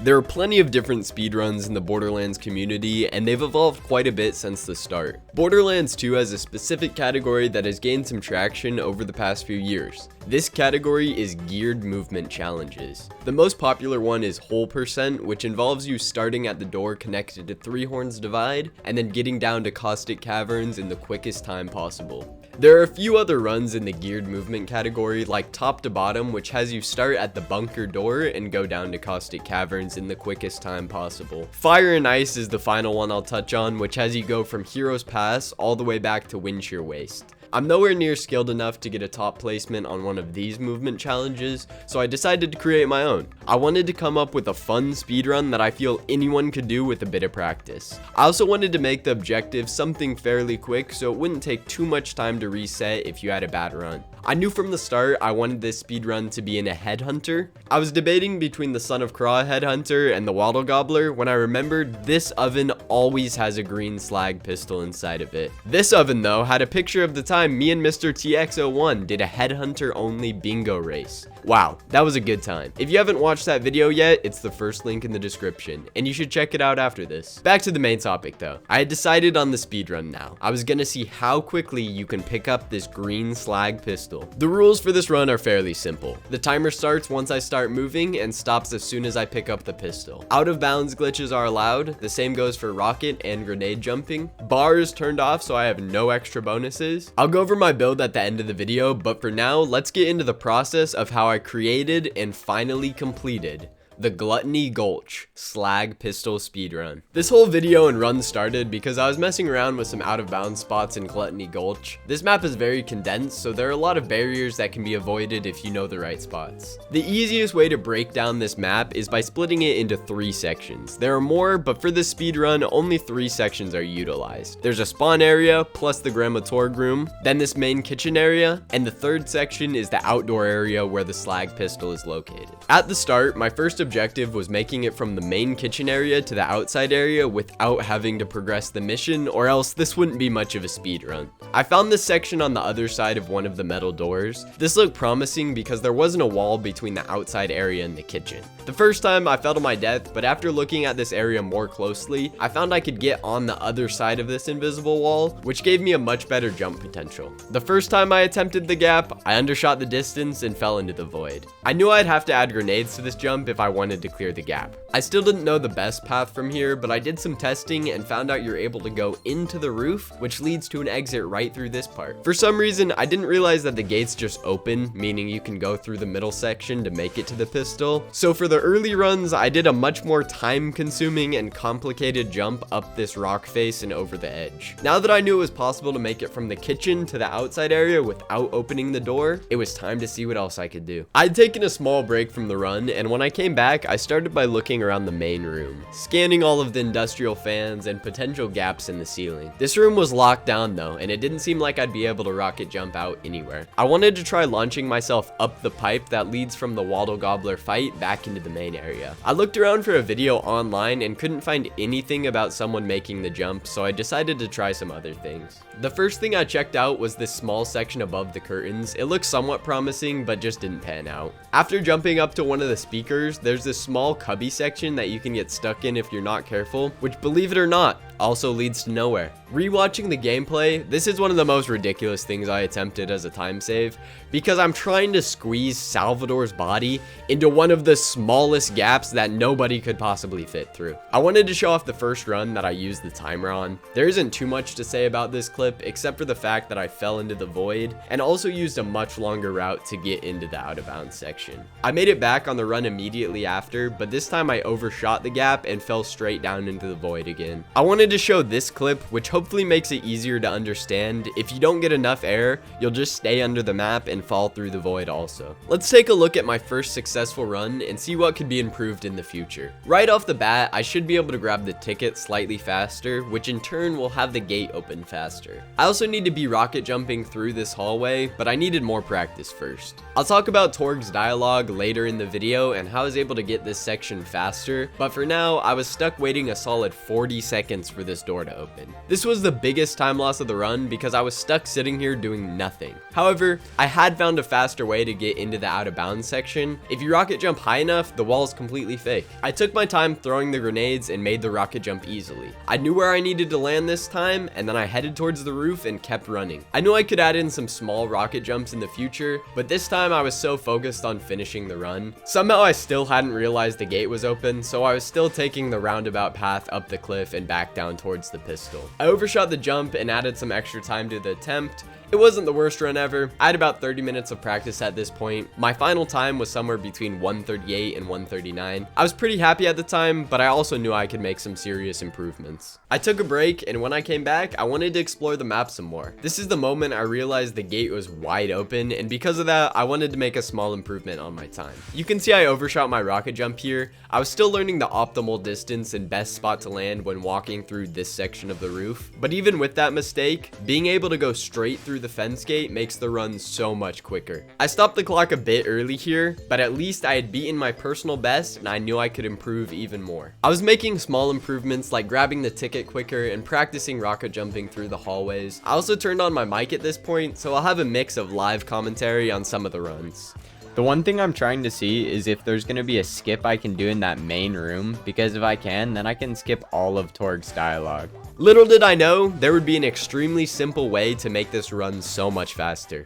There are plenty of different speedruns in the Borderlands community, and they've evolved quite a bit since the start. Borderlands 2 has a specific category that has gained some traction over the past few years. This category is geared movement challenges. The most popular one is Hole Percent, which involves you starting at the door connected to Three Horns Divide, and then getting down to Caustic Caverns in the quickest time possible. There are a few other runs in the geared movement category, like Top to Bottom, which has you start at the bunker door and go down to Caustic Caverns in the quickest time possible. Fire and Ice is the final one I'll touch on, which has you go from Heroes Pass all the way back to Windshear Waste. I'm nowhere near skilled enough to get a top placement on one of these movement challenges, so I decided to create my own. I wanted to come up with a fun speedrun that I feel anyone could do with a bit of practice. I also wanted to make the objective something fairly quick so it wouldn't take too much time to reset if you had a bad run. I knew from the start I wanted this speedrun to be in a headhunter. I was debating between the Son of Kra headhunter and the Waddle Gobbler when I remembered this oven always has a green slag pistol inside of it. This oven though had a picture of the time me and Mr. TX01 did a headhunter only bingo race. Wow, that was a good time. If you haven't watched that video yet, it's the first link in the description, and you should check it out after this. Back to the main topic though. I had decided on the speedrun now. I was gonna see how quickly you can pick up this green slag pistol. The rules for this run are fairly simple. The timer starts once I start moving and stops as soon as I pick up the pistol. Out of bounds glitches are allowed. The same goes for rocket and grenade jumping. Bar is turned off so I have no extra bonuses. I'll go over my build at the end of the video, but for now, let's get into the process of how I created and finally completed the Gluttony Gulch slag pistol speedrun. This whole video and run started because I was messing around with some out of bounds spots in Gluttony Gulch. This map is very condensed, so there are a lot of barriers that can be avoided if you know the right spots. The easiest way to break down this map is by splitting it into 3 sections. There are more, but for this speedrun, only 3 sections are utilized. There's a spawn area, plus the Grandma Torg room, then this main kitchen area, and the 3rd section is the outdoor area where the slag pistol is located. At the start, my first objective was making it from the main kitchen area to the outside area without having to progress the mission, or else this wouldn't be much of a speed run. I found this section on the other side of one of the metal doors. This looked promising because there wasn't a wall between the outside area and the kitchen. The first time I fell to my death, but after looking at this area more closely, I found I could get on the other side of this invisible wall, which gave me a much better jump potential. The first time I attempted the gap, I undershot the distance and fell into the void. I knew I'd have to add grenades to this jump if I wanted to clear the gap. I still didn't know the best path from here, but I did some testing and found out you're able to go into the roof, which leads to an exit right through this part. For some reason, I didn't realize that the gates just open, meaning you can go through the middle section to make it to the pistol. So for the early runs, I did a much more time-consuming and complicated jump up this rock face and over the edge. Now that I knew it was possible to make it from the kitchen to the outside area without opening the door, it was time to see what else I could do. I'd taken a small break from the run, and when I came back, I started by looking around the main room, scanning all of the industrial fans and potential gaps in the ceiling. This room was locked down though, and it didn't seem like I'd be able to rocket jump out anywhere. I wanted to try launching myself up the pipe that leads from the Waddle Gobbler fight back into the main area. I looked around for a video online and couldn't find anything about someone making the jump, so I decided to try some other things. The first thing I checked out was this small section above the curtains. It looked somewhat promising, but just didn't pan out. After jumping up to one of the speakers, there's this small cubby section that you can get stuck in if you're not careful, which, believe it or not, also leads to nowhere. Rewatching the gameplay, this is one of the most ridiculous things I attempted as a time save, because I'm trying to squeeze Salvador's body into one of the smallest gaps that nobody could possibly fit through. I wanted to show off the first run that I used the timer on. There isn't too much to say about this clip except for the fact that I fell into the void and also used a much longer route to get into the out of bounds section. I made it back on the run immediately after, but this time I overshot the gap and fell straight down into the void again. I wanted to show this clip, which hopefully makes it easier to understand. If you don't get enough air, you'll just stay under the map and fall through the void also. Let's take a look at my first successful run and see what could be improved in the future. Right off the bat, I should be able to grab the ticket slightly faster, which in turn will have the gate open faster. I also need to be rocket jumping through this hallway, but I needed more practice first. I'll talk about Torg's dialogue later in the video and how I was able to get this section faster, but for now, I was stuck waiting a solid 40 seconds for this door to open. This was the biggest time loss of the run because I was stuck sitting here doing nothing. However, I had found a faster way to get into the out of bounds section. If you rocket jump high enough, the wall is completely fake. I took my time throwing the grenades and made the rocket jump easily. I knew where I needed to land this time, and then I headed towards the roof and kept running. I knew I could add in some small rocket jumps in the future, but this time I was so focused on finishing the run. Somehow I still hadn't realized the gate was open, so I was still taking the roundabout path up the cliff and back down towards the pistol. I overshot the jump and added some extra time to the attempt. It wasn't the worst run ever. I had about 30 minutes of practice at this point. My final time was somewhere between 1:38 and 1:39. I was pretty happy at the time, but I also knew I could make some serious improvements. I took a break, and when I came back, I wanted to explore the map some more. This is the moment I realized the gate was wide open, and because of that, I wanted to make a small improvement on my time. You can see I overshot my rocket jump here. I was still learning the optimal distance and best spot to land when walking through this section of the roof, but even with that mistake, being able to go straight through the fence gate makes the run so much quicker. I stopped the clock a bit early here, but at least I had beaten my personal best and I knew I could improve even more. I was making small improvements like grabbing the ticket quicker and practicing rocket jumping through the hallways. I also turned on my mic at this point, so I'll have a mix of live commentary on some of the runs. The one thing I'm trying to see is if there's going to be a skip I can do in that main room, because if I can, then I can skip all of Torg's dialogue. Little did I know, there would be an extremely simple way to make this run so much faster.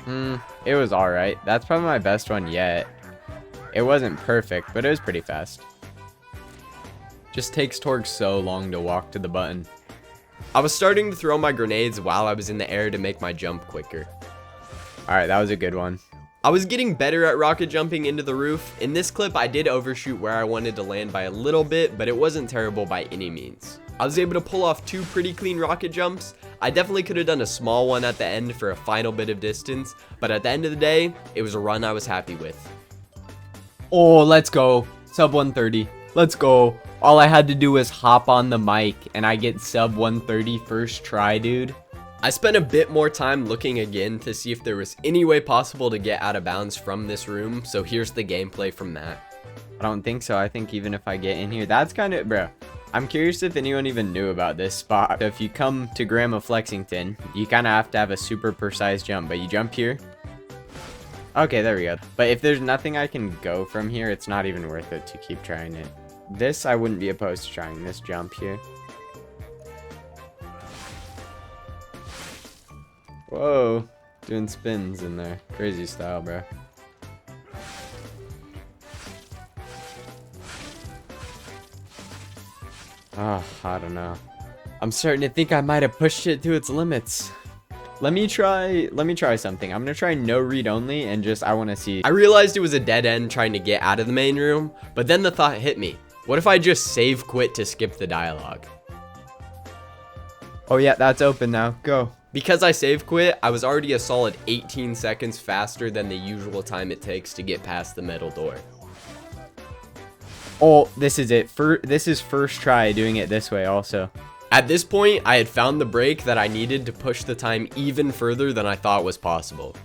It was alright. That's probably my best one yet. It wasn't perfect, but it was pretty fast. Just takes Torg so long to walk to the button. I was starting to throw my grenades while I was in the air to make my jump quicker. Alright, that was a good one. I was getting better at rocket jumping into the roof. In this clip, I did overshoot where I wanted to land by a little bit, but it wasn't terrible by any means. I was able to pull off 2 pretty clean rocket jumps. I definitely could have done a small one at the end for a final bit of distance, but at the end of the day, it was a run I was happy with. Oh, let's go. Sub 130. Let's go. All I had to do was hop on the mic, and I get sub 130 first try, dude. I spent a bit more time looking again to see if there was any way possible to get out of bounds from this room, so here's the gameplay from that. I don't think so. I think even if I get in here, that's kind of, bro. I'm curious if anyone even knew about this spot. So if you come to Grandma Flexington, you kind of have to have a super precise jump, but you jump here. Okay, there we go. But if there's nothing I can go from here, it's not even worth it to keep trying it. This, I wouldn't be opposed to trying this jump here. Whoa, doing spins in there. Crazy style, bro. Oh, I don't know. I'm starting to think I might have pushed it to its limits. Let me try something. I'm gonna try no read only and just, I want to see. I realized it was a dead end trying to get out of the main room, but then the thought hit me. What if I just save quit to skip the dialogue? Oh yeah, that's open now. Go. Because I save quit, I was already a solid 18 seconds faster than the usual time it takes to get past the metal door. Oh, this is it. This is first try doing it this way also. At this point, I had found the break that I needed to push the time even further than I thought was possible.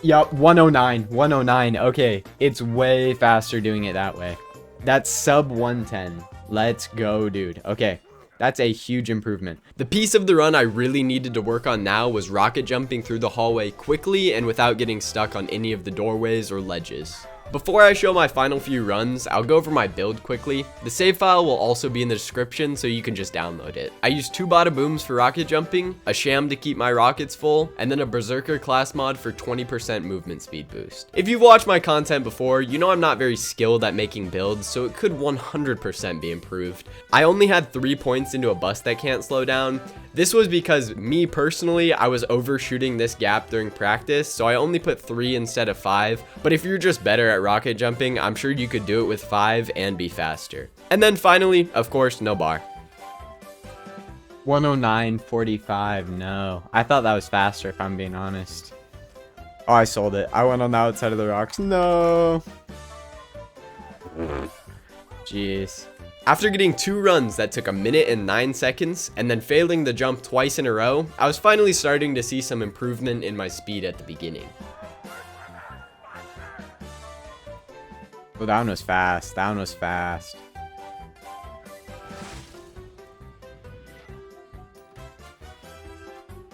Yup, 109. 109. Okay, it's way faster doing it that way. That's sub 110. Let's go, dude. Okay. That's a huge improvement. The piece of the run I really needed to work on now was rocket jumping through the hallway quickly and without getting stuck on any of the doorways or ledges. Before I show my final few runs, I'll go over my build quickly. The save file will also be in the description, so you can just download it. I used 2 bada booms for rocket jumping, a sham to keep my rockets full, and then a berserker class mod for 20% movement speed boost. If you've watched my content before, you know I'm not very skilled at making builds, so it could 100% be improved. I only had 3 points into a bus that can't slow down. This was because me personally, I was overshooting this gap during practice, so I only put 3 instead of 5. But if you're just better at rocket jumping, I'm sure you could do it with 5 and be faster. And then finally, of course, no bar. 109.45. No, I thought that was faster if I'm being honest. Oh, I sold it. I went on the outside of the rocks. No. Jeez. After getting 2 runs that took 1 minute and 9 seconds, and then failing the jump twice in a row, I was finally starting to see some improvement in my speed at the beginning. Oh, that one was fast. That one was fast.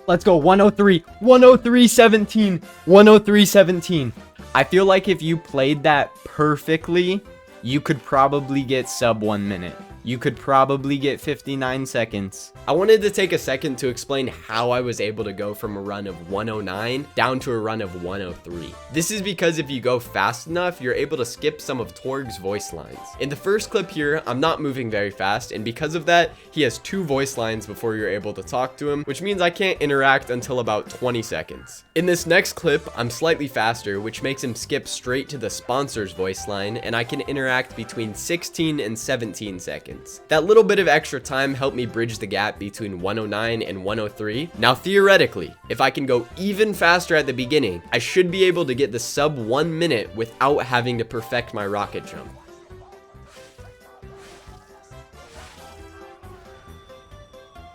Let's go. 103. 103.17. 103.17. I feel like if you played that perfectly, you could probably get sub 1 minute. You could probably get 59 seconds. I wanted to take a second to explain how I was able to go from a run of 109 down to a run of 103. This is because if you go fast enough, you're able to skip some of Torg's voice lines. In the first clip here, I'm not moving very fast, and because of that, he has 2 voice lines before you're able to talk to him, which means I can't interact until about 20 seconds. In this next clip, I'm slightly faster, which makes him skip straight to the sponsor's voice line, and I can interact between 16 and 17 seconds. That little bit of extra time helped me bridge the gap between 109 and 103. Now theoretically, if I can go even faster at the beginning, I should be able to get the sub 1 minute without having to perfect my rocket jump.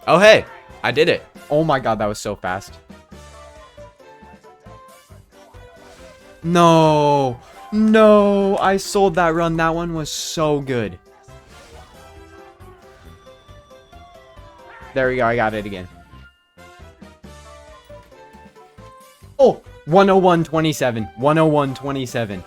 Oh hey, I did it. Oh my god, that was so fast. No, I sold that run. That one was so good. There we go, I got it again. Oh, 101.27. 101.27.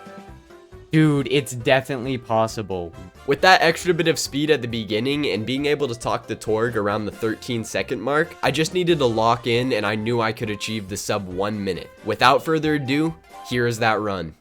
Dude, it's definitely possible. With that extra bit of speed at the beginning and being able to talk to Torg around the 13-second mark, I just needed to lock in and I knew I could achieve the sub 1 minute. Without further ado, here is that run.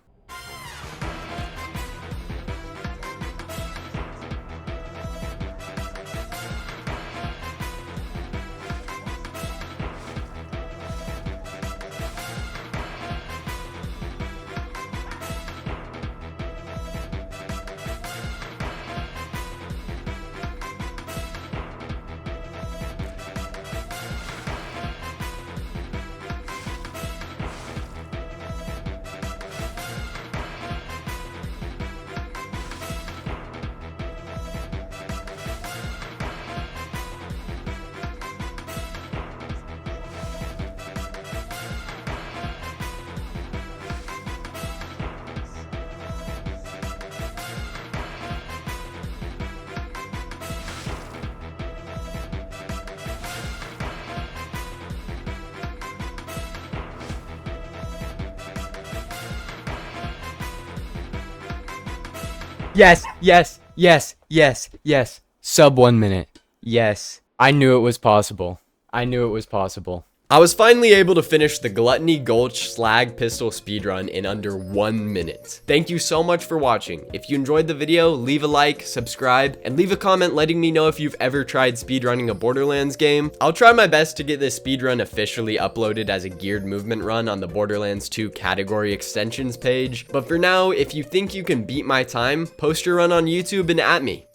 Yes. Sub 1 minute. Yes. I knew it was possible. I was finally able to finish the Gluttony Gulch Slag Pistol speedrun in under 1 minute. Thank you so much for watching. If you enjoyed the video, leave a like, subscribe, and leave a comment letting me know if you've ever tried speedrunning a Borderlands game. I'll try my best to get this speedrun officially uploaded as a geared movement run on the Borderlands 2 category extensions page. But for now, if you think you can beat my time, post your run on YouTube and at me.